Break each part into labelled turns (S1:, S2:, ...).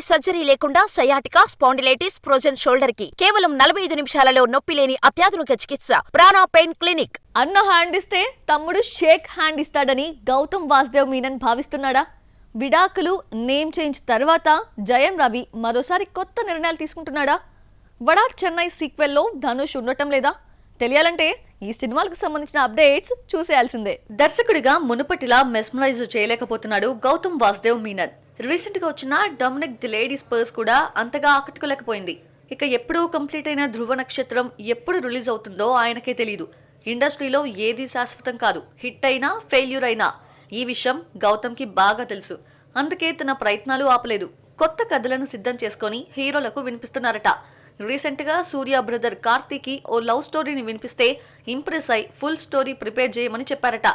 S1: Surgery లేకుండా sciatica, spondylitis, frozen shoulder కి కేవలం 45 నిమిషాలలో నొప్పి లేని అత్యాధునిక చికిత్స ప్రాణ పెయిన్ క్లినిక్.
S2: అన్న హ్యాండ్ ఇస్తే తమ్ముడు షేక్ హ్యాండ్ ఇస్తాడని గౌతమ్ వాసుదేవ్ మీనన్ భావిస్తున్నాడా? విడాకులు, నేమ్ చేంజ్ తర్వాత జయం రవి మరోసారి కొత్త నిర్ణయాలు తీసుకుంటున్నాడా? వడా చెన్నై సీక్వెల్లో ధనుష్ ఉండటం లేదా? తెలియాలంటే ఈ సినిమాలకు సంబంధించిన అప్డేట్స్ చూసేయాల్సిందే. దర్శకుడిగా మునుపటిలా మెస్మరైజ్ చేయలేకపోతున్నాడు గౌతమ్ వాసుదేవ్ మీనన్. రీసెంట్ గా వచ్చిన డొమినిక్ ది లేడీస్ పర్స్ కూడా అంతగా ఆకట్టుకోలేకపోయింది. ఇక ఎప్పుడు కంప్లీట్ అయిన ధృవ నక్షత్రం ఎప్పుడు రిలీజ్ అవుతుందో ఆయనకే తెలియదు. ఇండస్ట్రీలో ఏది శాశ్వతం కాదు. హిట్ అయినా ఫెయిల్యూర్ అయినా ఈ విషయం గౌతమ్ కి బాగా తెలుసు. అందుకే తన ప్రయత్నాలు ఆపలేదు. కొత్త కథలను సిద్ధం చేసుకొని హీరోలకు వినిపిస్తున్నారట. రీసెంట్ గా సూర్య బ్రదర్ కార్తీకి ఓ లవ్ స్టోరీని వినిపిస్తే ఇంప్రెస్ అయి ఫుల్ స్టోరీ ప్రిపేర్ చేయమని చెప్పారట.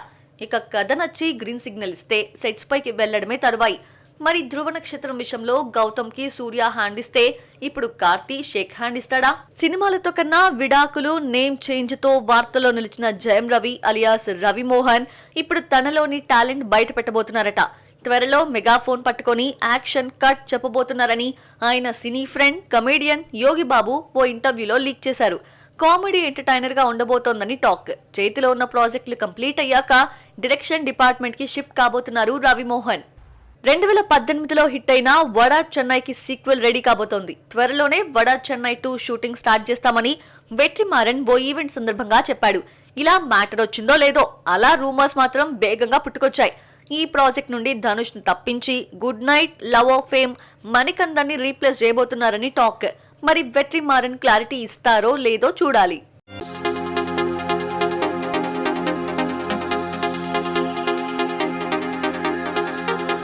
S2: ఇక కథ నచ్చి గ్రీన్ సిగ్నల్ ఇస్తే సెట్స్ పైకి వెళ్లడమే తరువాయి. మరి ధృవ నక్షత్రం విషయంలో గౌతమ్ కి సూర్య హ్యాండ్ ఇస్తే ఇప్పుడు కార్తీ షేక్ హ్యాండ్ ఇస్తాడా? సినిమాలతో కన్నా విడాకులు, నేమ్ చేంజ్ తో వార్తల్లో నిలిచిన జయం రవి అలియాస్ రవి మోహన్ ఇప్పుడు తనలోని టాలెంట్ బయట పెట్టబోతున్నారట. త్వరలో మెగాఫోన్ పట్టుకొని యాక్షన్ కట్ చెప్పబోతున్నారని ఆయన సినీ ఫ్రెండ్ కమేడియన్ యోగి బాబు ఓ ఇంటర్వ్యూలో లీక్ చేశారు. కామెడీ ఎంటర్టైనర్ గా ఉండబోతోందని టాక్. చేతిలో ఉన్న ప్రాజెక్టులు కంప్లీట్ అయ్యాక డైరెక్షన్ డిపార్ట్మెంట్ కి షిఫ్ట్ కాబోతున్నారు రవిమోహన్. 2018లో హిట్ అయిన వడా చెన్నైకి సీక్వెల్ రెడీ కాబోతోంది. త్వరలోనే వడా చెన్నై 2 షూటింగ్ స్టార్ట్ చేస్తామని వెట్రిమారన్ ఓ ఈవెంట్ సందర్భంగా చెప్పాడు. ఇలా మ్యాటర్ వచ్చిందో లేదో అలా రూమర్స్ మాత్రం వేగంగా పుట్టుకొచ్చాయి. ఈ ప్రాజెక్ట్ నుండి ధనుష్ ను తప్పించి good night, love of fame, Manikandan ని రీప్లేస్ చేయబోతున్నారని టాక్. మరి వెట్రిమారన్ క్లారిటీ ఇస్తారో లేదో చూడాలి.